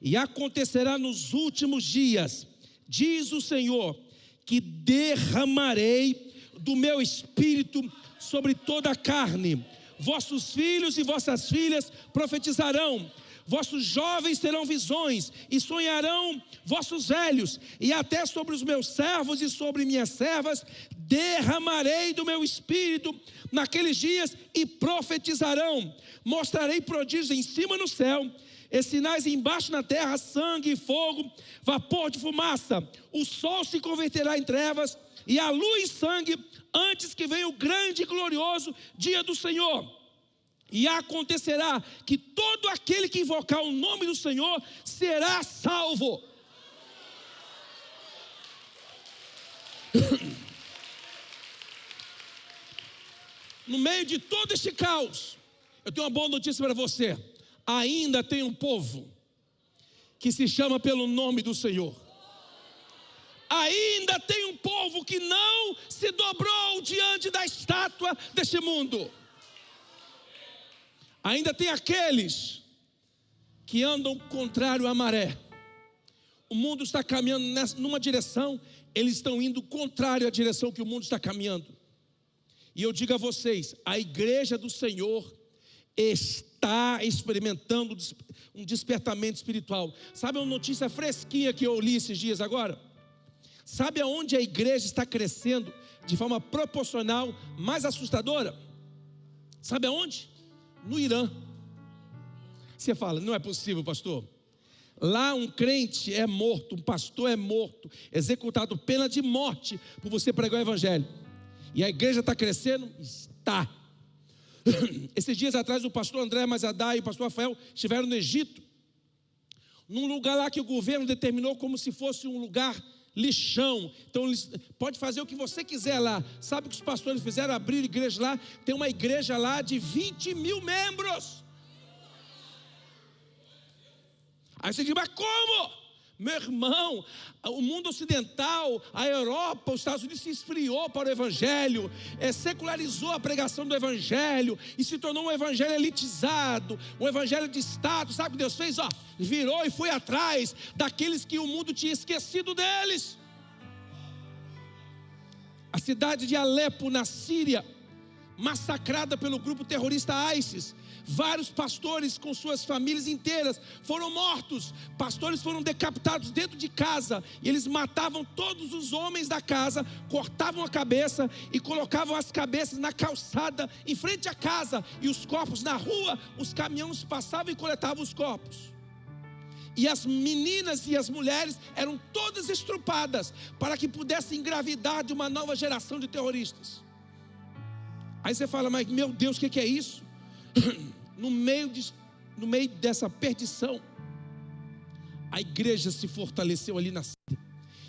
E acontecerá nos últimos dias, diz o Senhor, que derramarei do meu espírito sobre toda a carne. Vossos filhos e vossas filhas profetizarão. Vossos jovens terão visões e sonharão vossos velhos. E até sobre os meus servos e sobre minhas servas derramarei do meu espírito naqueles dias e profetizarão. Mostrarei prodígios em cima no céu e sinais embaixo na terra: sangue e fogo, vapor de fumaça. O sol se converterá em trevas e a luz sangue, antes que venha o grande e glorioso dia do Senhor. E acontecerá que todo aquele que invocar o nome do Senhor será salvo. No meio de todo este caos, eu tenho uma boa notícia para você. Ainda tem um povo que se chama pelo nome do Senhor. Ainda tem um povo que não se dobrou diante da estátua deste mundo. Ainda tem aqueles que andam contrário à maré. O mundo está caminhando numa direção, eles estão indo contrário à direção que o mundo está caminhando. E eu digo a vocês, a igreja do Senhor está experimentando um despertamento espiritual. Sabe uma notícia fresquinha que eu li esses dias agora? Sabe aonde a igreja está crescendo de forma proporcional mais assustadora? Sabe aonde? No Irã. Você fala: não é possível, pastor. Lá um crente é morto, um pastor é morto, executado pena de morte por você pregar o evangelho. E a igreja está crescendo? Está. Esses dias atrás o pastor André Mazadá e o pastor Rafael estiveram no Egito, num lugar lá que o governo determinou como se fosse um lugar lixão. Então pode fazer o que você quiser lá. Sabe o que os pastores fizeram? Abriram igreja lá. Tem uma igreja lá de 20 mil membros. Aí você diz: mas como? Meu irmão, o mundo ocidental, a Europa, os Estados Unidos se esfriou para o evangelho, secularizou a pregação do evangelho e se tornou um evangelho elitizado, um evangelho de status. Sabe o que Deus fez? Virou e foi atrás daqueles que o mundo tinha esquecido deles. A cidade de Alepo, na Síria, massacrada pelo grupo terrorista ISIS. Vários pastores com suas famílias inteiras foram mortos. Pastores foram decapitados dentro de casa. E eles matavam todos os homens da casa, cortavam a cabeça e colocavam as cabeças na calçada em frente à casa. E os corpos na rua, os caminhões passavam e coletavam os corpos. E as meninas e as mulheres eram todas estrupadas para que pudessem engravidar de uma nova geração de terroristas. Aí você fala: mas meu Deus, o que é isso? No meio dessa perdição, a igreja se fortaleceu ali na Síria.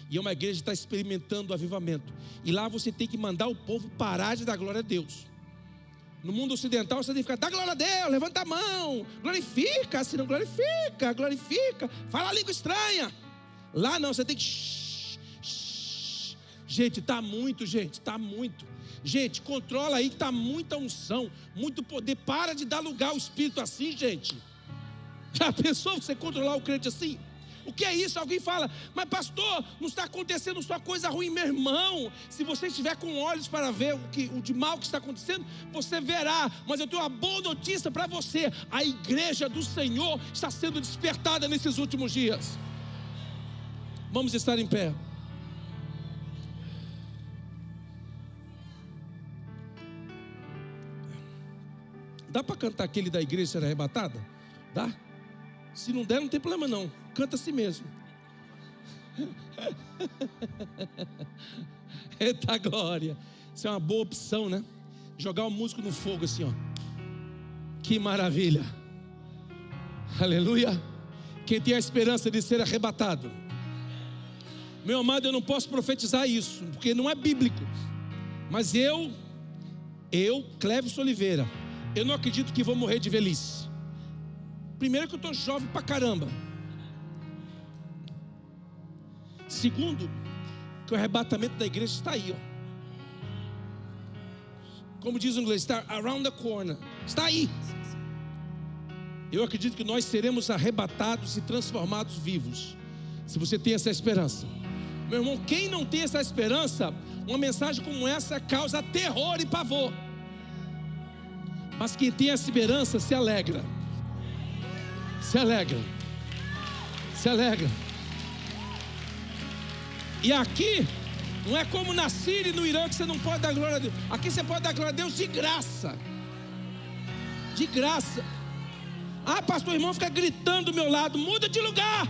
E é uma igreja que está experimentando o avivamento. E lá você tem que mandar o povo parar de dar glória a Deus. No mundo ocidental você tem que ficar: dá glória a Deus, levanta a mão, glorifica, se não glorifica, glorifica, fala a língua estranha. Lá não, você tem que gente, está muito, gente, controla aí que está muita unção, muito poder. Para de dar lugar ao Espírito assim, gente. Já pensou você controlar o crente assim? O que é isso? Alguém fala: mas pastor, não está acontecendo só coisa ruim. Meu irmão, se você estiver com olhos para ver o de mal que está acontecendo, você verá. Mas eu tenho uma boa notícia para você: a igreja do Senhor está sendo despertada nesses últimos dias. Vamos estar em pé. Dá para cantar aquele da igreja ser arrebatada? Dá? Se não der, não tem problema não. Canta a si mesmo. Eita glória. Isso é uma boa opção, né? Jogar o músico no fogo assim, ó. Que maravilha. Aleluia. Quem tem a esperança de ser arrebatado. Meu amado, eu não posso profetizar isso, porque não é bíblico. Mas eu, Clévis Oliveira, eu não acredito que vou morrer de velhice. Primeiro que eu estou jovem pra caramba. Segundo, que o arrebatamento da igreja está aí, ó. Como diz o inglês, está around the corner. Está aí. Eu acredito que nós seremos arrebatados e transformados vivos. Se você tem essa esperança. Meu irmão, quem não tem essa esperança, uma mensagem como essa causa terror e pavor. Mas quem tem essa esperança se alegra. Se alegra. Se alegra. E aqui, não é como na Síria e no Irã que você não pode dar glória a Deus. Aqui você pode dar glória a Deus de graça. De graça. Ah, pastor, irmão fica gritando do meu lado. Muda de lugar.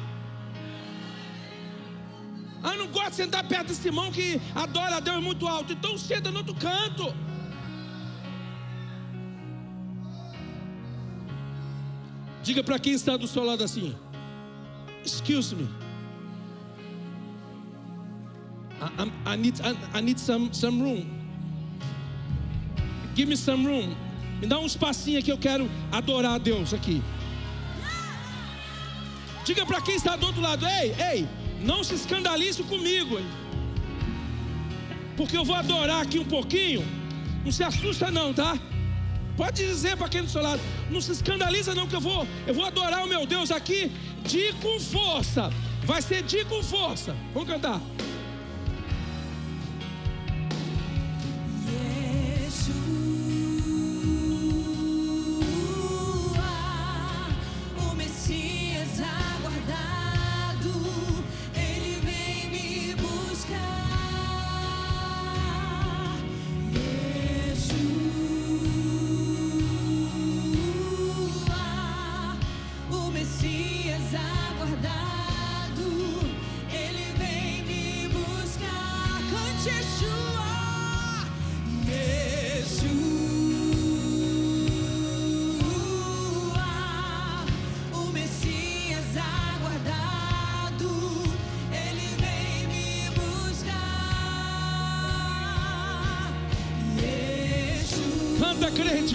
Ah, não gosto de sentar perto desse irmão que adora a Deus muito alto. Então senta no outro canto. Diga para quem está do seu lado assim: excuse me, I need some room. Give me some room. Me dá um espacinho aqui, eu quero adorar a Deus aqui. Diga para quem está do outro lado: ei, não se escandalize comigo, hein? Porque eu vou adorar aqui um pouquinho. Não se assusta não, tá? Pode dizer para quem do seu lado: não se escandaliza não, que eu vou adorar o meu Deus aqui de com força. Vai ser de com força. Vamos cantar.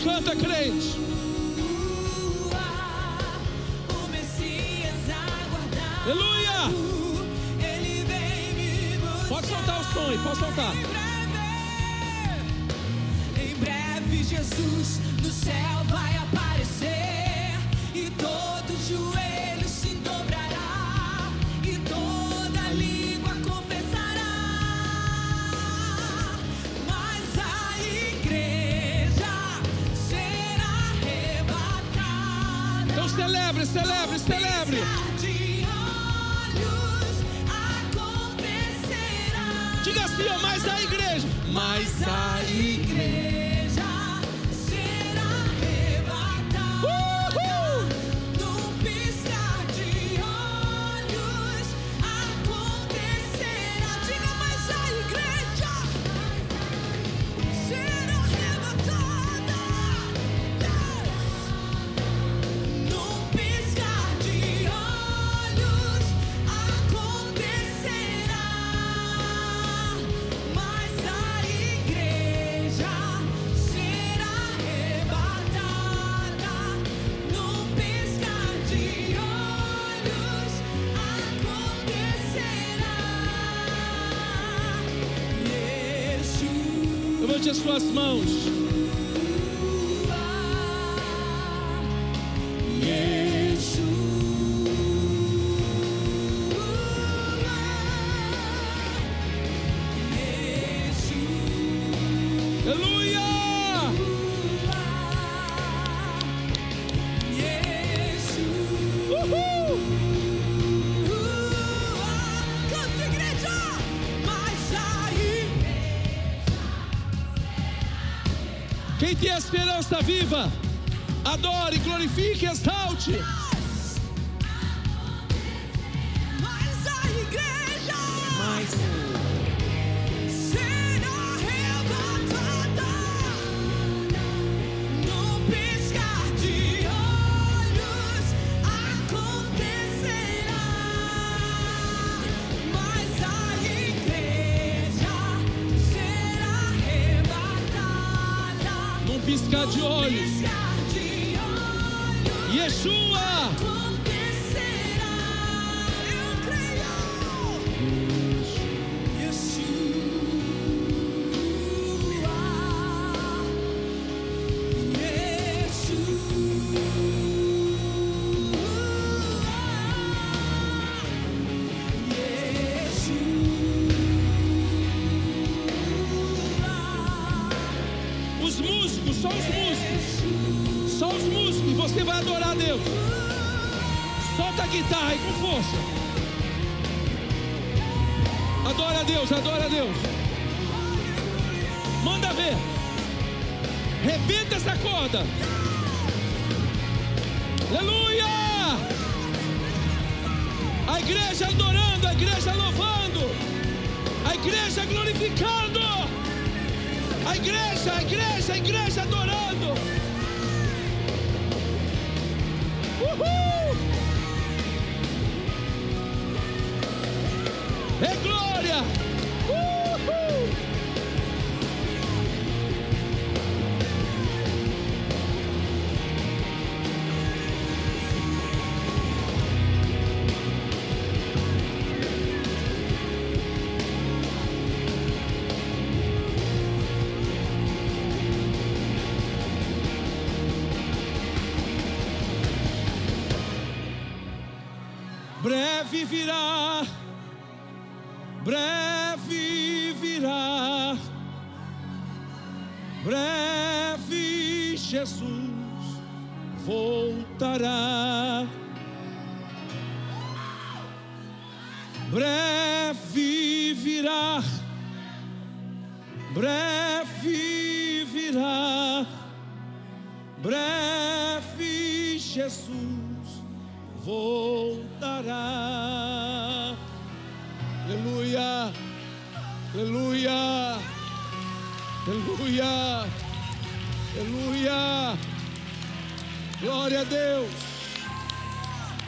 Canta, crente. O Messias aguardado. Aleluia. Ele vem me buscar. Pode soltar o som aí, pode soltar. Em breve Jesus no céu vai aparecer e todo joelho se dobrará e toda língua confessará. Mas a igreja celebre. De olhos acontecerá. Diga assim, ó, mas a igreja será arrebatada. Num piscar de olhos acontecerá. Diga, mas a igreja será arrebatada. Levante as suas mãos. Aleluia. Canta, igreja. Mas aí quem tem a esperança viva, Adore, glorifique, exalte. Mas a igreja Mas será arrebatada num piscar de olhos. Acontecerá. Mas a igreja será arrebatada num piscar de olhos, piscar de olhos. Yeshua. Acontecerá. Eu creio. Os músicos, só os músicos. Só os músicos. E você vai adorar a Deus. Solta a guitarra aí com força. Adora a Deus, adora a Deus. Manda ver. Rebenta essa corda. Aleluia! A igreja adorando, a igreja louvando, a igreja glorificando, a igreja adorando. Uhul! É glória! Uhul! Breve virá, breve virá, breve Jesus voltará. Breve virá, breve virá, breve Jesus voltará. Aleluia, aleluia, aleluia, aleluia. Glória a Deus,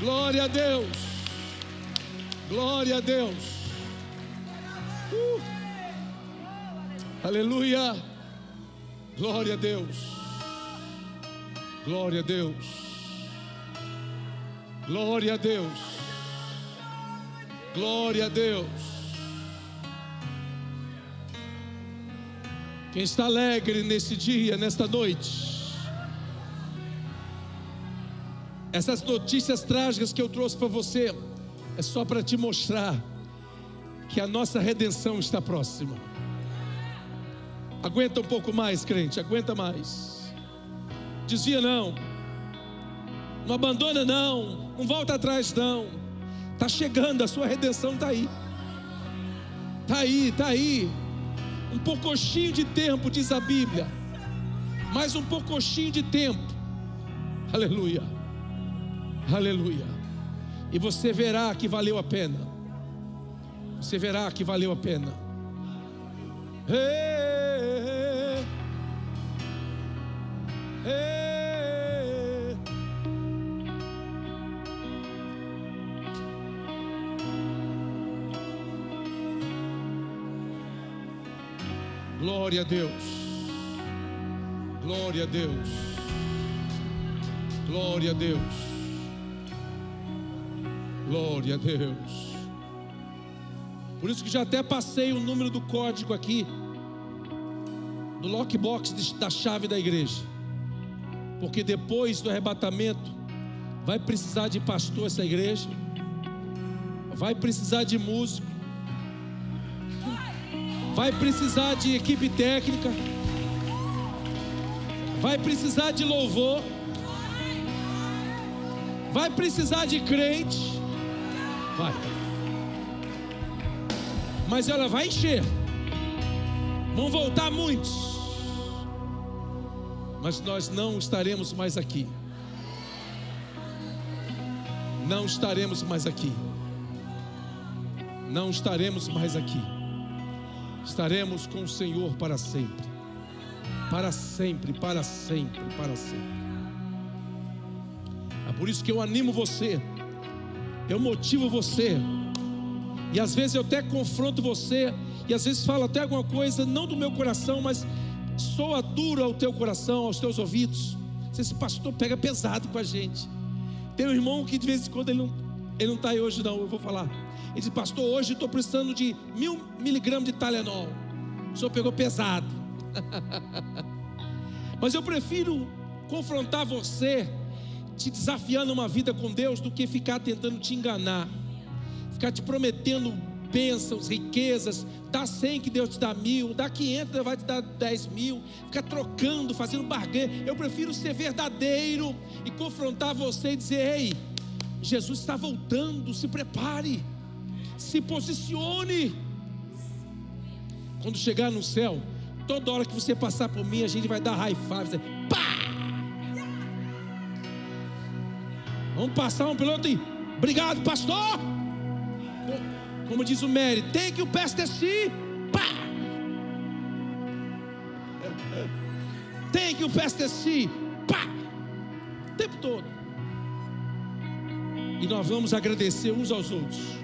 glória a Deus, glória a Deus. Aleluia, glória a Deus, glória a Deus, glória a Deus, glória a Deus. Quem está alegre nesse dia, nesta noite? Essas notícias trágicas que eu trouxe para você é só para te mostrar que a nossa redenção está próxima. Aguenta um pouco mais, crente, aguenta mais. Desvia não, não abandona não, não volta atrás não. Está chegando, a sua redenção está aí. Está aí, está aí. Um poucochinho de tempo, diz a Bíblia. Mais um poucochinho de tempo. Aleluia, aleluia. E você verá que valeu a pena. Você verá que valeu a pena. Hey, hey. Glória a Deus, glória a Deus, glória a Deus, glória a Deus. Por isso que já até passei o número do código aqui, do lockbox da chave da igreja, porque depois do arrebatamento vai precisar de pastor essa igreja, vai precisar de músico, vai precisar de equipe técnica, vai precisar de louvor, vai precisar de crente, vai. Mas ela vai encher. Vão voltar muitos. Mas nós não estaremos mais aqui. Não estaremos mais aqui. Não estaremos mais aqui. Estaremos com o Senhor para sempre. Para sempre, para sempre, para sempre. É por isso que eu animo você. Eu motivo você. E às vezes eu até confronto você. E às vezes falo até alguma coisa, não do meu coração, mas soa duro ao teu coração, aos teus ouvidos. Esse pastor pega pesado com a gente. Tem um irmão que de vez em quando ele não está aí hoje não, eu vou falar. Ele diz: pastor, hoje estou precisando de 1000 miligramas de Tylenol. O senhor pegou pesado. Mas eu prefiro confrontar você, te desafiando uma vida com Deus, do que ficar tentando te enganar, ficar te prometendo bênçãos, riquezas. Dá 100 que Deus te dá 1000, dá 500 Deus vai te dar 10.000, ficar trocando, fazendo barganha. Eu prefiro ser verdadeiro e confrontar você e dizer: ei, Jesus está voltando, se prepare, se posicione. Quando chegar no céu, toda hora que você passar por mim, a gente vai dar high five, dizer, pá! Vamos passar um pelo outro e obrigado, pastor. Como diz o Mary, thank you, Pastor C. Pá! Thank you, Pastor C. Pá! O tempo todo. E nós vamos agradecer uns aos outros.